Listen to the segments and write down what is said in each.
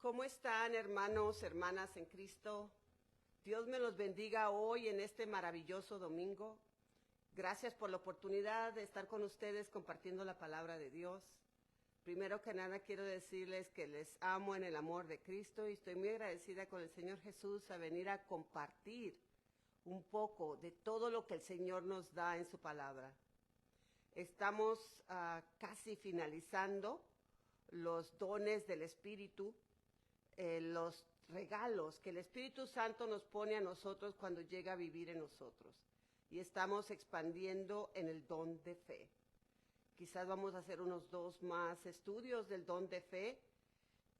¿Cómo están, hermanos, hermanas en Cristo? Dios me los bendiga hoy en este maravilloso domingo. Gracias por la oportunidad de estar con ustedes compartiendo la palabra de Dios. Primero que nada quiero decirles que les amo en el amor de Cristo y estoy muy agradecida con el Señor Jesús a venir a compartir un poco de todo lo que el Señor nos da en su palabra. Estamos casi finalizando los dones del Espíritu, los regalos que el Espíritu Santo nos pone a nosotros cuando llega a vivir en nosotros. Y estamos expandiendo en el don de fe. Quizás vamos a hacer unos 2 más estudios del don de fe.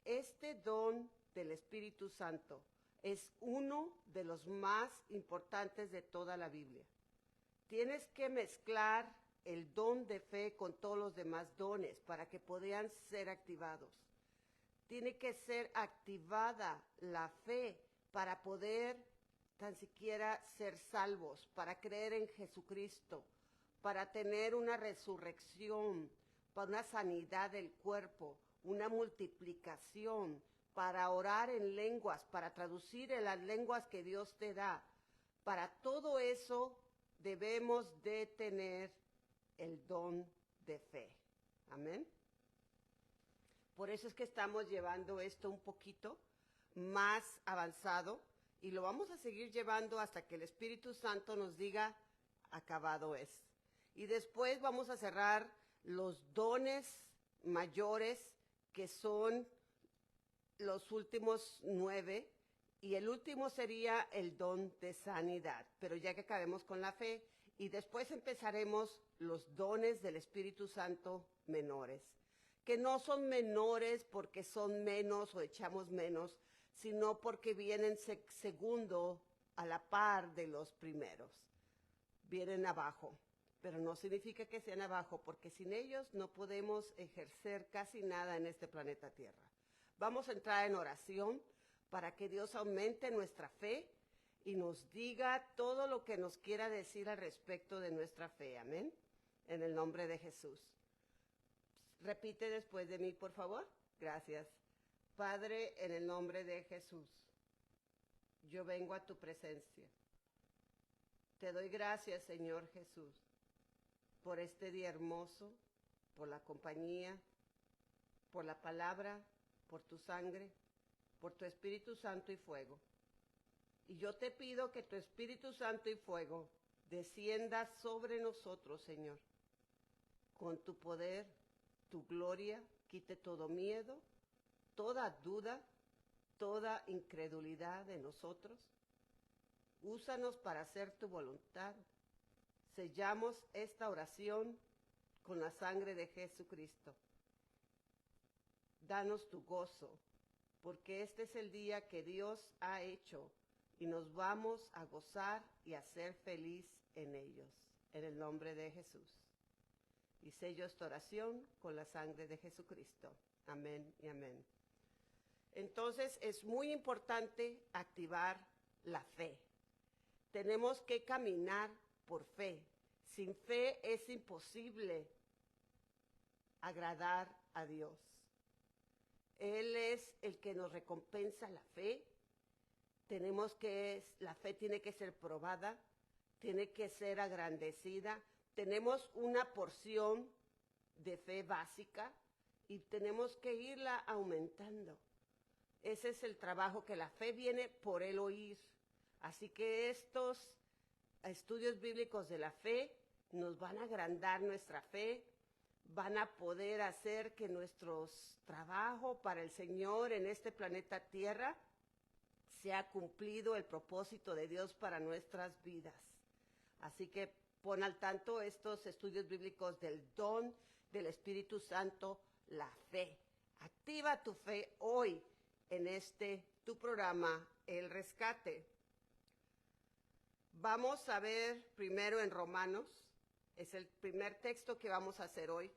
Este don del Espíritu Santo es uno de los más importantes de toda la Biblia. Tienes que mezclar el don de fe con todos los demás dones para que puedan ser activados. Tiene que ser activada la fe para poder tan siquiera ser salvos, para creer en Jesucristo, para tener una resurrección, para una sanidad del cuerpo, una multiplicación, para orar en lenguas, para traducir en las lenguas que Dios te da. Para todo eso debemos de tener el don de fe. Amén. Por eso es que estamos llevando esto un poquito más avanzado y lo vamos a seguir llevando hasta que el Espíritu Santo nos diga, acabado es. Y después vamos a cerrar los dones mayores, que son los últimos 9, y el último sería el don de sanidad. Pero ya que acabemos con la fe, y después empezaremos los dones del Espíritu Santo menores, que no son menores porque son menos o echamos menos, sino porque vienen segundo a la par de los primeros. Vienen abajo, pero no significa que sean abajo, porque sin ellos no podemos ejercer casi nada en este planeta Tierra. Vamos a entrar en oración para que Dios aumente nuestra fe y nos diga todo lo que nos quiera decir al respecto de nuestra fe. Amén. En el nombre de Jesús. Repite después de mí, por favor. Gracias. Padre, en el nombre de Jesús, yo vengo a tu presencia. Te doy gracias, Señor Jesús, por este día hermoso, por la compañía, por la palabra, por tu sangre, por tu Espíritu Santo y fuego. Y yo te pido que tu Espíritu Santo y fuego descienda sobre nosotros, Señor, con tu poder, tu gloria, quite todo miedo, toda duda, toda incredulidad de nosotros. Úsanos para hacer tu voluntad. Sellamos esta oración con la sangre de Jesucristo. Danos tu gozo, porque este es el día que Dios ha hecho y nos vamos a gozar y a ser feliz en ellos. En el nombre de Jesús. Y sello esta oración con la sangre de Jesucristo. Amén y amén. Entonces es muy importante activar la fe. Tenemos que caminar por fe. Sin fe es imposible agradar a Dios. Él es el que nos recompensa la fe. La fe tiene que ser probada, tiene que ser agrandecida. Tenemos una porción de fe básica y tenemos que irla aumentando. Ese es el trabajo, que la fe viene por el oír. Así que estos estudios bíblicos de la fe nos van a agrandar nuestra fe, van a poder hacer que nuestro trabajo para el Señor en este planeta Tierra sea cumplido el propósito de Dios para nuestras vidas. Así que pon al tanto estos estudios bíblicos del don del Espíritu Santo, la fe. Activa tu fe hoy en tu programa, El Rescate. Vamos a ver primero en Romanos, es el primer texto que vamos a hacer hoy,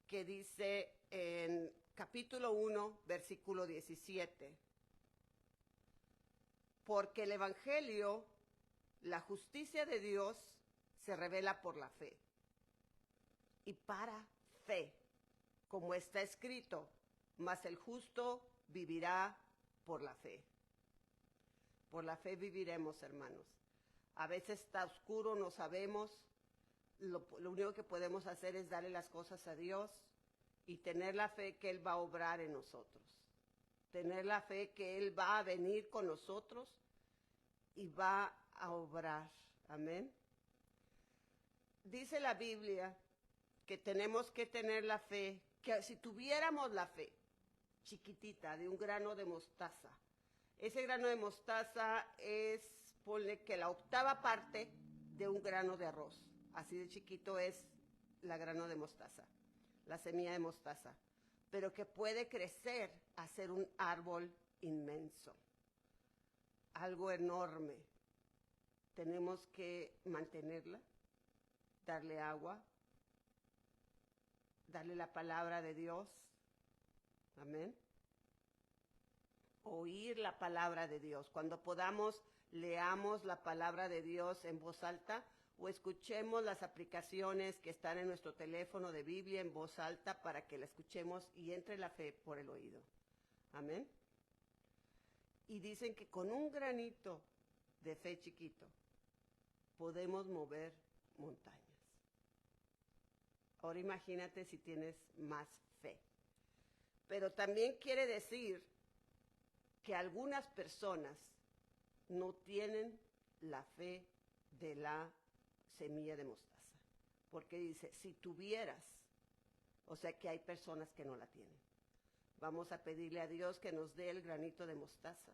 que dice en capítulo 1, versículo 17. Porque el Evangelio, la justicia de Dios, se revela por la fe. Y para fe, como está escrito, mas el justo vivirá por la fe. Por la fe viviremos, hermanos. A veces está oscuro, no sabemos. Lo único que podemos hacer es darle las cosas a Dios y tener la fe que Él va a obrar en nosotros. Tener la fe que Él va a venir con nosotros y va a obrar. Amén. Dice la Biblia que tenemos que tener la fe, que si tuviéramos la fe chiquitita de un grano de mostaza, ese grano de mostaza es, ponle que la octava parte de un grano de arroz. Así de chiquito es la grano de mostaza, la semilla de mostaza, pero que puede crecer a ser un árbol inmenso, algo enorme. Tenemos que mantenerla, darle agua, darle la palabra de Dios. Amén. Oír la palabra de Dios. Cuando podamos, leamos la palabra de Dios en voz alta o escuchemos las aplicaciones que están en nuestro teléfono de Biblia en voz alta para que la escuchemos y entre la fe por el oído. Amén. Y dicen que con un granito de fe chiquito podemos mover montañas. Ahora imagínate si tienes más fe. Pero también quiere decir que algunas personas no tienen la fe de la semilla de mostaza. Porque dice, si tuvieras, o sea que hay personas que no la tienen. Vamos a pedirle a Dios que nos dé el granito de mostaza.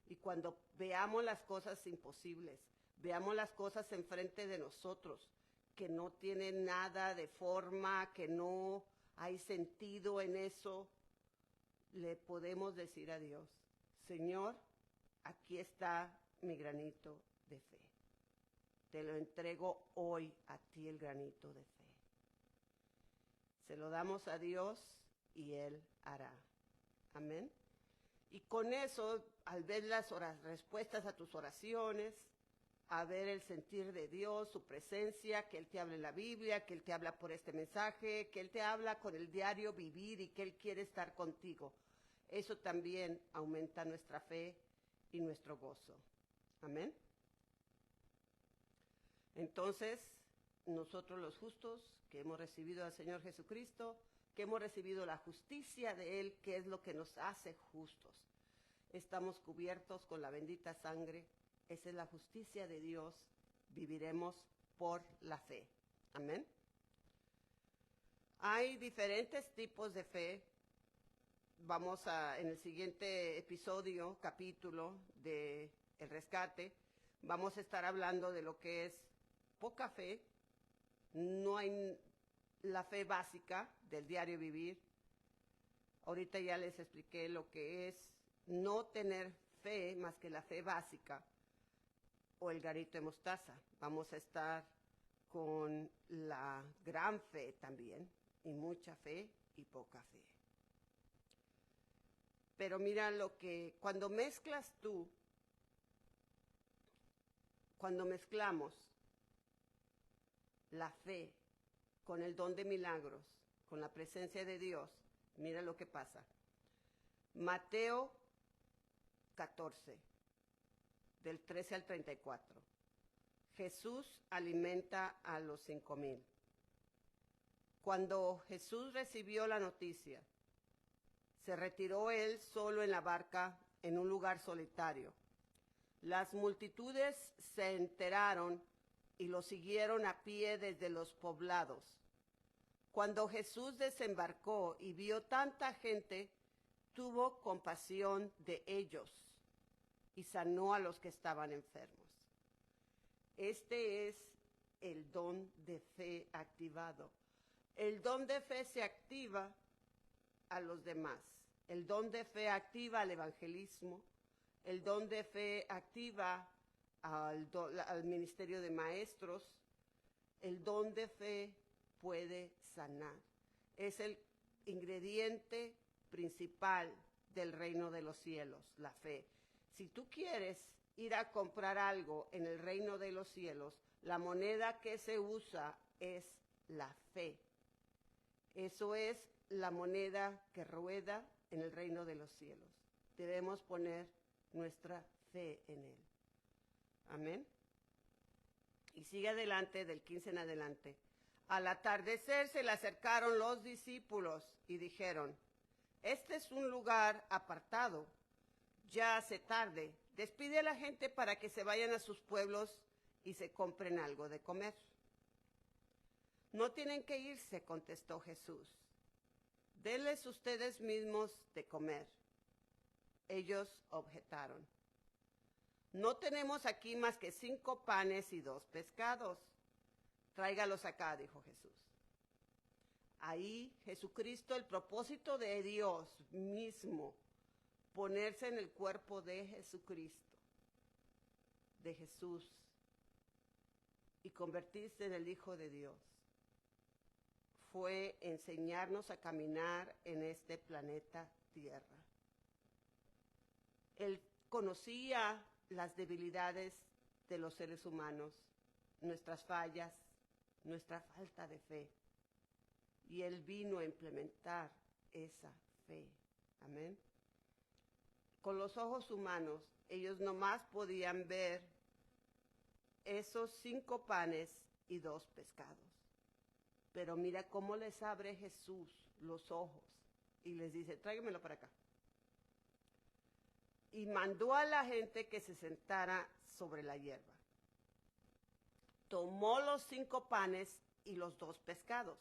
Y cuando veamos las cosas imposibles, veamos las cosas enfrente de nosotros, que no tienen nada de forma, que no hay sentido en eso, le podemos decir a Dios, Señor, aquí está mi granito de fe. Te lo entrego hoy a ti el granito de fe. Se lo damos a Dios y Él hará. Amén. Y con eso, al ver las respuestas a tus oraciones, a ver el sentir de Dios, su presencia, que Él te habla en la Biblia, que Él te habla por este mensaje, que Él te habla con el diario vivir y que Él quiere estar contigo. Eso también aumenta nuestra fe y nuestro gozo. Amén. Entonces, nosotros los justos que hemos recibido al Señor Jesucristo, que hemos recibido la justicia de Él, que es lo que nos hace justos, estamos cubiertos con la bendita sangre. Esa es la justicia de Dios. Viviremos por la fe. Amén. Hay diferentes tipos de fe. Vamos a, en el siguiente episodio, capítulo de El Rescate, vamos a estar hablando de lo que es poca fe. No hay la fe básica del diario vivir. Ahorita ya les expliqué lo que es no tener fe más que la fe básica o el granito de mostaza. Vamos a estar con la gran fe también, y mucha fe y poca fe. Pero mira lo que, cuando mezclamos la fe con el don de milagros, con la presencia de Dios, mira lo que pasa. Mateo 14, del 13 al 34. Jesús alimenta a los 5,000. Cuando Jesús recibió la noticia, se retiró él solo en la barca en un lugar solitario. Las multitudes se enteraron y lo siguieron a pie desde los poblados. Cuando Jesús desembarcó y vio tanta gente, tuvo compasión de ellos y sanó a los que estaban enfermos. Este es el don de fe activado. El don de fe se activa a los demás. El don de fe activa al evangelismo. El don de fe activa al ministerio de maestros. El don de fe puede sanar. Es el ingrediente principal del reino de los cielos, la fe. Si tú quieres ir a comprar algo en el reino de los cielos, la moneda que se usa es la fe. Eso es la moneda que rueda en el reino de los cielos. debemos poner nuestra fe en Él. Amén. Y sigue adelante, del 15 en adelante. Al atardecer se le acercaron los discípulos y dijeron: este es un lugar apartado, ya hace tarde, despide a la gente para que se vayan a sus pueblos y se compren algo de comer. No tienen que irse, contestó Jesús. Denles ustedes mismos de comer. Ellos objetaron: no tenemos aquí más que 5 panes y 2 pescados. Tráigalos acá, dijo Jesús. Ahí Jesucristo, el propósito de Dios mismo, ponerse en el cuerpo de Jesucristo, de Jesús, y convertirse en el Hijo de Dios, fue enseñarnos a caminar en este planeta Tierra. Él conocía las debilidades de los seres humanos, nuestras fallas, nuestra falta de fe. Y Él vino a implementar esa fe. Amén. Con los ojos humanos, ellos nomás podían ver esos 5 panes y 2 pescados. Pero mira cómo les abre Jesús los ojos y les dice: tráigamelo para acá. Y mandó a la gente que se sentara sobre la hierba. Tomó los 5 panes y los 2 pescados,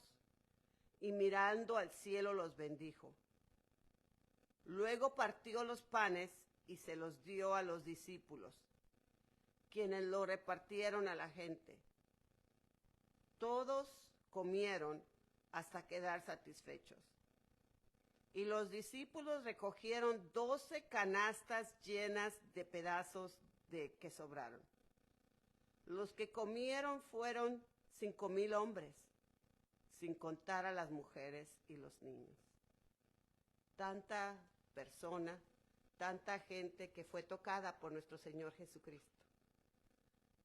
y mirando al cielo los bendijo. Luego partió los panes y se los dio a los discípulos, quienes lo repartieron a la gente. Todos comieron hasta quedar satisfechos. Y los discípulos recogieron 12 canastas llenas de pedazos que sobraron. Los que comieron fueron 5,000 hombres, sin contar a las mujeres y los niños. Tanta persona, tanta gente que fue tocada por nuestro Señor Jesucristo.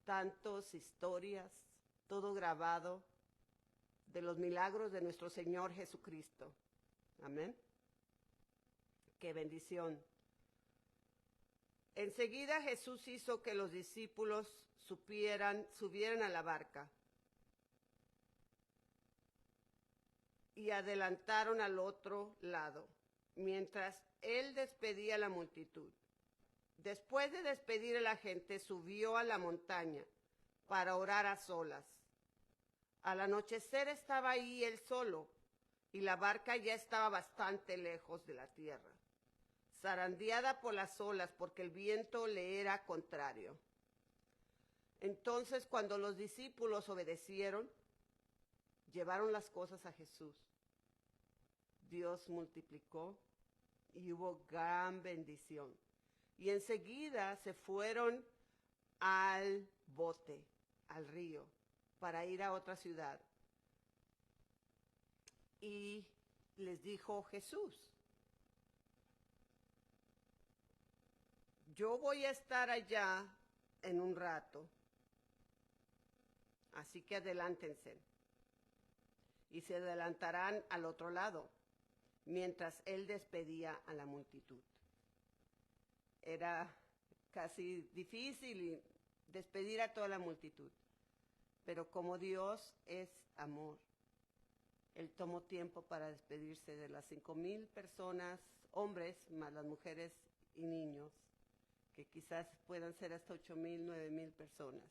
Tantas historias, todo grabado de los milagros de nuestro Señor Jesucristo. Amén. ¡Qué bendición! Enseguida Jesús hizo que los discípulos subieran a la barca y adelantaron al otro lado, mientras Él despedía a la multitud. Después de despedir a la gente, subió a la montaña para orar a solas. Al anochecer estaba ahí Él solo, y la barca ya estaba bastante lejos de la tierra, zarandeada por las olas porque el viento le era contrario. Entonces, cuando los discípulos obedecieron, llevaron las cosas a Jesús. Dios multiplicó y hubo gran bendición. Y enseguida se fueron al bote, al río, para ir a otra ciudad. Y les dijo Jesús: yo voy a estar allá en un rato, así que adelántense. Y se adelantarán al otro lado, mientras Él despedía a la multitud. Era casi difícil despedir a toda la multitud, pero como Dios es amor, Él tomó tiempo para despedirse de las 5,000 personas, hombres, más las mujeres y niños, que quizás puedan ser hasta 8,000, 9,000 personas,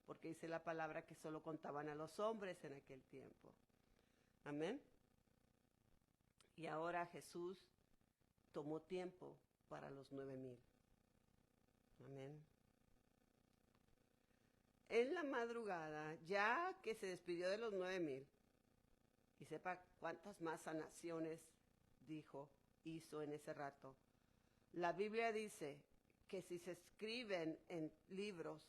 porque dice la palabra que solo contaban a los hombres en aquel tiempo. Amén. Y ahora Jesús tomó tiempo para los 9,000. Amén. En la madrugada, ya que se despidió de los 9,000, y sepa cuántas más sanaciones hizo en ese rato. La Biblia dice que si se escriben en libros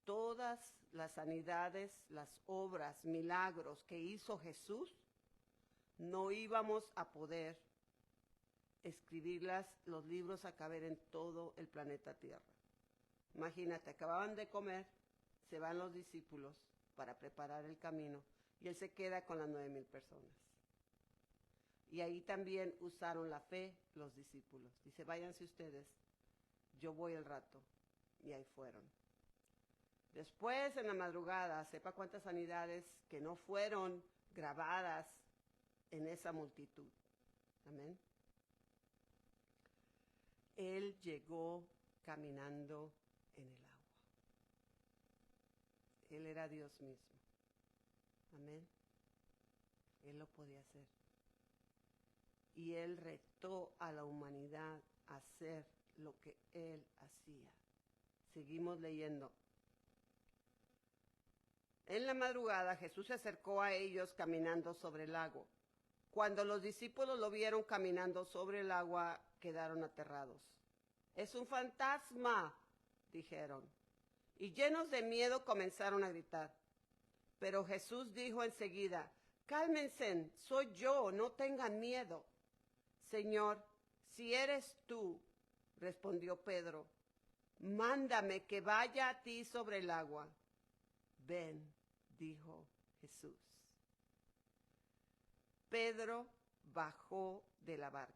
todas las sanidades, las obras, milagros que hizo Jesús, no íbamos a poder escribirlas, los libros a caber en todo el planeta Tierra. Imagínate, acababan de comer, se van los discípulos para preparar el camino y Él se queda con las 9,000 personas. Y ahí también usaron la fe los discípulos. Dice, váyanse ustedes, yo voy al rato. Y ahí fueron. Después, en la madrugada, sepa cuántas sanidades que no fueron grabadas en esa multitud. Amén. Él llegó caminando en el agua. Él era Dios mismo. Amén. Él lo podía hacer. Y Él retó a la humanidad a hacer lo que Él hacía. Seguimos leyendo. En la madrugada Jesús se acercó a ellos caminando sobre el lago. Cuando los discípulos lo vieron caminando sobre el agua, quedaron aterrados. ¡Es un fantasma!, dijeron. Y llenos de miedo comenzaron a gritar. Pero Jesús dijo enseguida, cálmense, soy yo, no tengan miedo. Señor, si eres tú, respondió Pedro, mándame que vaya a ti sobre el agua. Ven, dijo Jesús. Pedro bajó de la barca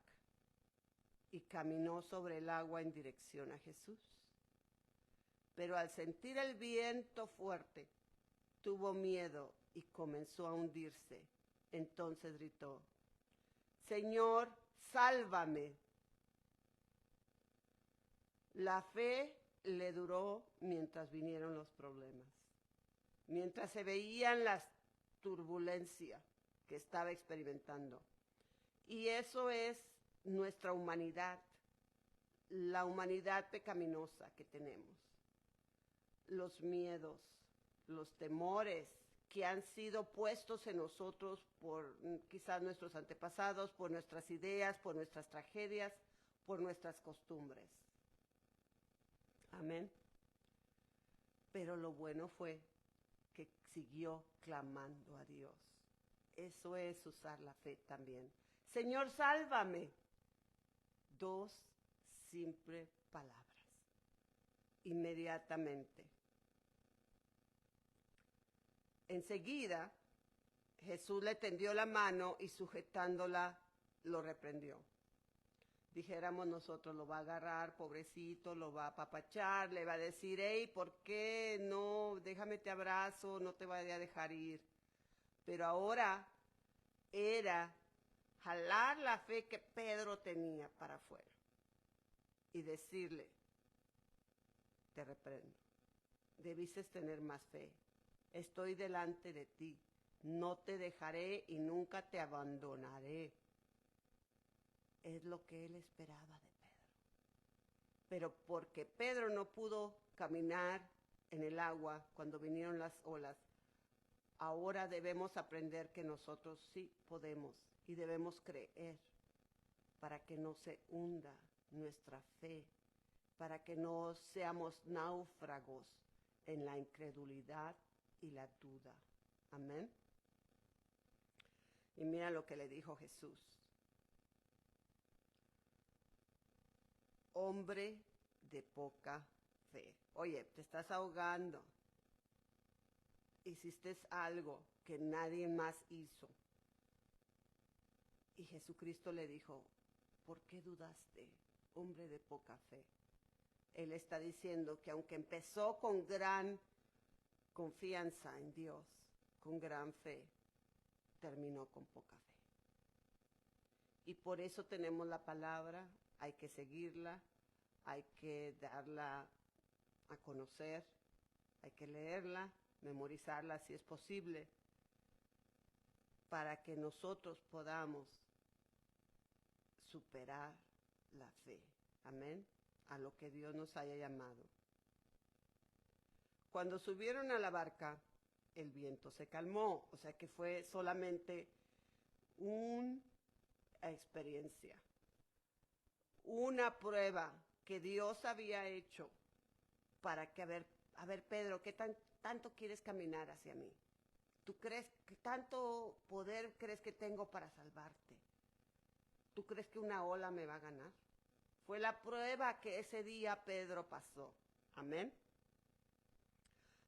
y caminó sobre el agua en dirección a Jesús. Pero al sentir el viento fuerte, tuvo miedo y comenzó a hundirse. Entonces gritó, Señor, sálvame. La fe le duró mientras vinieron los problemas, mientras se veían las turbulencias que estaba experimentando. Y eso es nuestra humanidad, la humanidad pecaminosa que tenemos. Los miedos, los temores que han sido puestos en nosotros por quizás nuestros antepasados, por nuestras ideas, por nuestras tragedias, por nuestras costumbres. Amén. Pero lo bueno fue que siguió clamando a Dios. Eso es usar la fe también. Señor, sálvame. 2 simples palabras. Inmediatamente. Enseguida, Jesús le tendió la mano y sujetándola, lo reprendió. Dijéramos nosotros, lo va a agarrar, pobrecito, lo va a apapachar, le va a decir, hey, ¿por qué no? Déjame te abrazo, no te vaya a dejar ir. Pero ahora era jalar la fe que Pedro tenía para afuera y decirle, te reprendo, debiste tener más fe, estoy delante de ti, no te dejaré y nunca te abandonaré. Es lo que él esperaba de Pedro. Pero porque Pedro no pudo caminar en el agua cuando vinieron las olas, ahora debemos aprender que nosotros sí podemos y debemos creer para que no se hunda nuestra fe, para que no seamos náufragos en la incredulidad y la duda. Amén. Y mira lo que le dijo Jesús. Hombre de poca fe. Oye, te estás ahogando. Hiciste algo que nadie más hizo. Y Jesucristo le dijo, ¿por qué dudaste, hombre de poca fe? Él está diciendo que aunque empezó con gran confianza en Dios, con gran fe, terminó con poca fe. Y por eso tenemos la palabra, hay que seguirla, hay que darla a conocer, hay que leerla, memorizarla si es posible, para que nosotros podamos superar la fe. Amén. A lo que Dios nos haya llamado. Cuando subieron a la barca, el viento se calmó, o sea que fue solamente una experiencia, una prueba que Dios había hecho para que, a ver Pedro, ¿qué tanto quieres caminar hacia mí? ¿Tú crees que tanto poder crees que tengo para salvarte? ¿Tú crees que una ola me va a ganar? Fue la prueba que ese día Pedro pasó. Amén.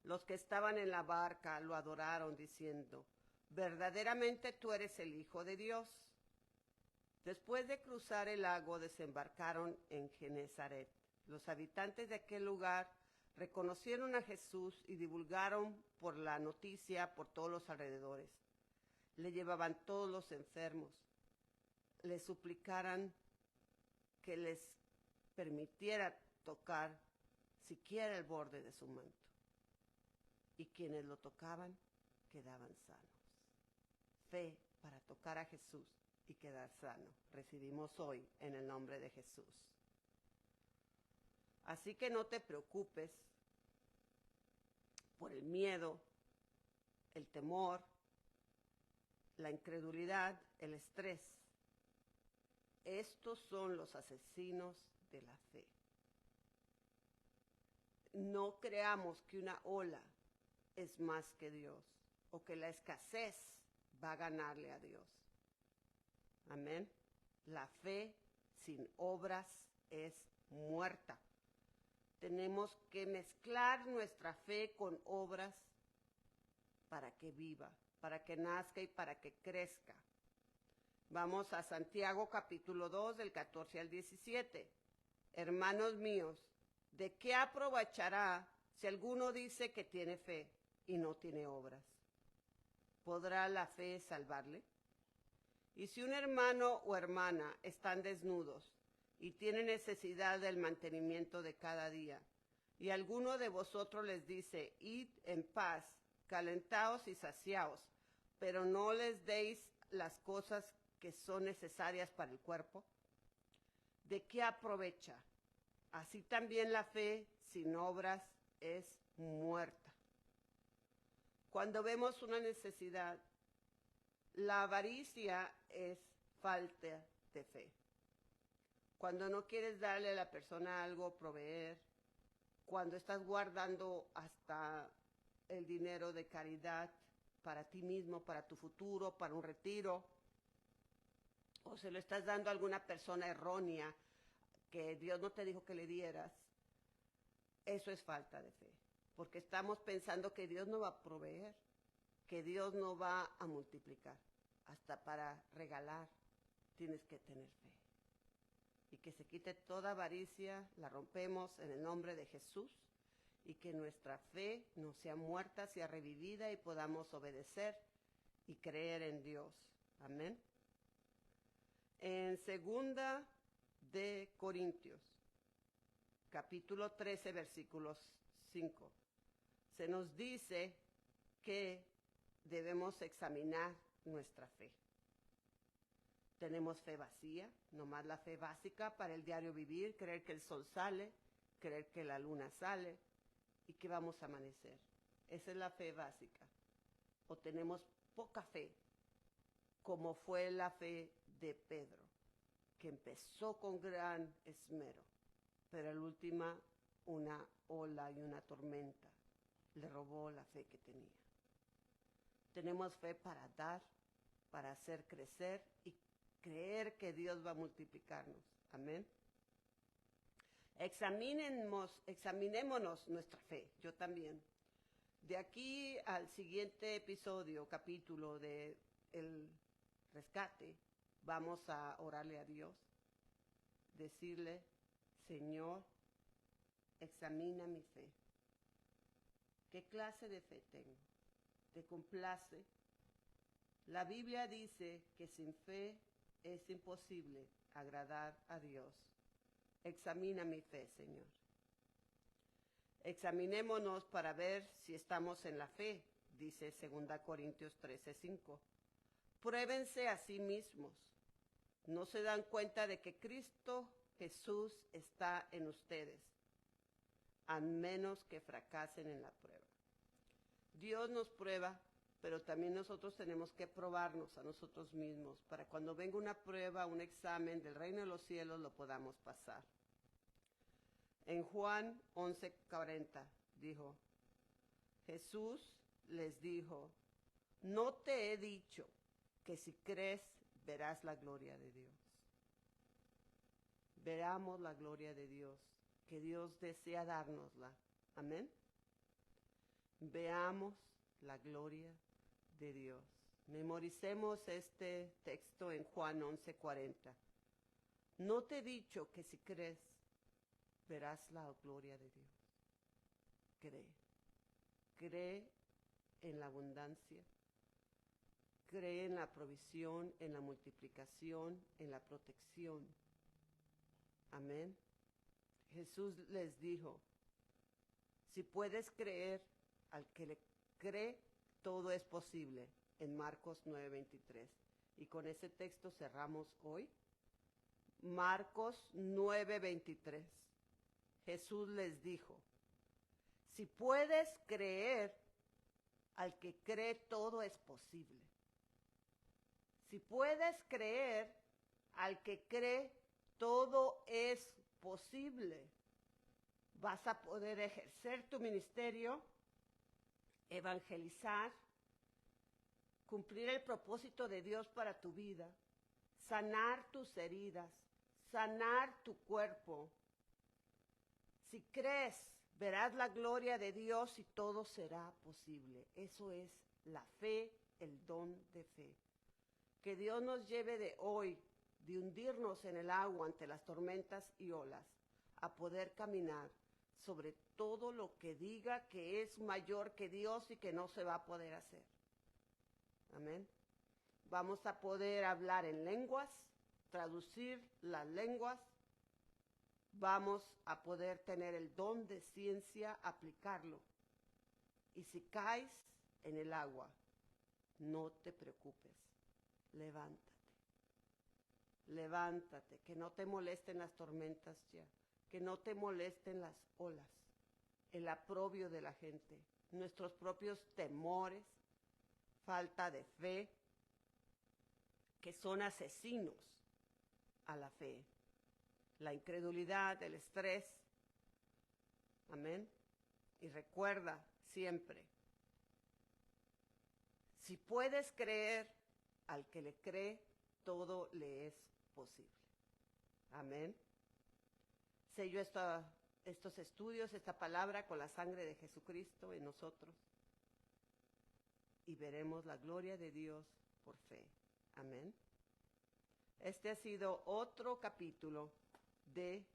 Los que estaban en la barca lo adoraron diciendo, verdaderamente tú eres el Hijo de Dios. Después de cruzar el lago, desembarcaron en Genezaret. Los habitantes de aquel lugar reconocieron a Jesús y divulgaron por la noticia por todos los alrededores. Le llevaban todos los enfermos, le suplicaran que les permitiera tocar siquiera el borde de su manto. Y quienes lo tocaban quedaban sanos. Fe para tocar a Jesús y quedar sano. Recibimos hoy en el nombre de Jesús. Así que no te preocupes por el miedo, el temor, la incredulidad, el estrés. Estos son los asesinos de la fe. No creamos que una ola es más que Dios o que la escasez va a ganarle a Dios. Amén. La fe sin obras es muerta. Tenemos que mezclar nuestra fe con obras para que viva, para que nazca y para que crezca. Vamos a Santiago capítulo 2 del 14 al 17. Hermanos míos, ¿de qué aprovechará si alguno dice que tiene fe y no tiene obras? ¿Podrá la fe salvarle? Y si un hermano o hermana están desnudos y tienen necesidad del mantenimiento de cada día, y alguno de vosotros les dice, id en paz, calentaos y saciaos, pero no les deis las cosas que son necesarias para el cuerpo, ¿de qué aprovecha? Así también la fe sin obras es muerta. Cuando vemos una necesidad, la avaricia es falta de fe. Cuando no quieres darle a la persona algo, proveer, cuando estás guardando hasta el dinero de caridad para ti mismo, para tu futuro, para un retiro, o se lo estás dando a alguna persona errónea que Dios no te dijo que le dieras, eso es falta de fe, porque estamos pensando que Dios no va a proveer, que Dios no va a multiplicar. Hasta para regalar tienes que tener fe. Y que se quite toda avaricia, la rompemos en el nombre de Jesús, y que nuestra fe no sea muerta, sea revivida y podamos obedecer y creer en Dios. Amén. En 2 de Corintios, capítulo 13, versículos 5, se nos dice que debemos examinar nuestra fe. Tenemos fe vacía, nomás la fe básica para el diario vivir, creer que el sol sale, creer que la luna sale y que vamos a amanecer. Esa es la fe básica. O tenemos poca fe, como fue la fe de Pedro, que empezó con gran esmero, pero al último una ola y una tormenta le robó la fe que tenía. Tenemos fe para dar, para hacer crecer y creer que Dios va a multiplicarnos. Amén. Examinémonos nuestra fe, yo también. De aquí al siguiente episodio, capítulo de el rescate, vamos a orarle a Dios, decirle, Señor, examina mi fe. ¿Qué clase de fe tengo? ¿Te complace? La Biblia dice que sin fe es imposible agradar a Dios. Examina mi fe, Señor. Examinémonos para ver si estamos en la fe, dice 2 Corintios 13:5. Pruébense a sí mismos. ¿No se dan cuenta de que Cristo Jesús está en ustedes? A menos que fracasen en la prueba. Dios nos prueba, pero también nosotros tenemos que probarnos a nosotros mismos para cuando venga una prueba, un examen del reino de los cielos, lo podamos pasar. En Juan 11:40 dijo, Jesús les dijo, no te he dicho que si crees verás la gloria de Dios. Veramos la gloria de Dios, que Dios desea dárnosla. Amén. Veamos la gloria de Dios. Memoricemos este texto en Juan 11:40. No te he dicho que si crees, verás la gloria de Dios. Cree. Cree en la abundancia. Cree en la provisión, en la multiplicación, en la protección. Amén. Jesús les dijo, si puedes creer, al que le cree, todo es posible, en Marcos 9:23. Y con ese texto cerramos hoy. Marcos 9:23. Jesús les dijo, si puedes creer, al que cree, todo es posible. Si puedes creer, al que cree, todo es posible. Vas a poder ejercer tu ministerio, evangelizar, cumplir el propósito de Dios para tu vida, sanar tus heridas, sanar tu cuerpo. Si crees, verás la gloria de Dios y todo será posible. Eso es la fe, el don de fe. Que Dios nos lleve de hoy, de hundirnos en el agua ante las tormentas y olas, a poder caminar sobre todo lo que diga que es mayor que Dios y que no se va a poder hacer. Amén. Vamos a poder hablar en lenguas, traducir las lenguas. Vamos a poder tener el don de ciencia, aplicarlo. Y si caes en el agua, no te preocupes. Levántate. Levántate, que no te molesten las tormentas ya, que no te molesten las olas, el aprobio de la gente, nuestros propios temores, falta de fe, que son asesinos a la fe, la incredulidad, el estrés. Amén. Y recuerda siempre, si puedes creer, al que le cree, todo le es posible. Amén. Sello estos estudios, esta palabra con la sangre de Jesucristo en nosotros y veremos la gloria de Dios por fe. Amén. Este ha sido otro capítulo de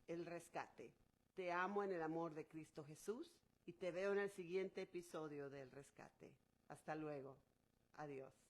El Rescate. Te amo en el amor de Cristo Jesús y te veo en el siguiente episodio del Rescate. Hasta luego. Adiós.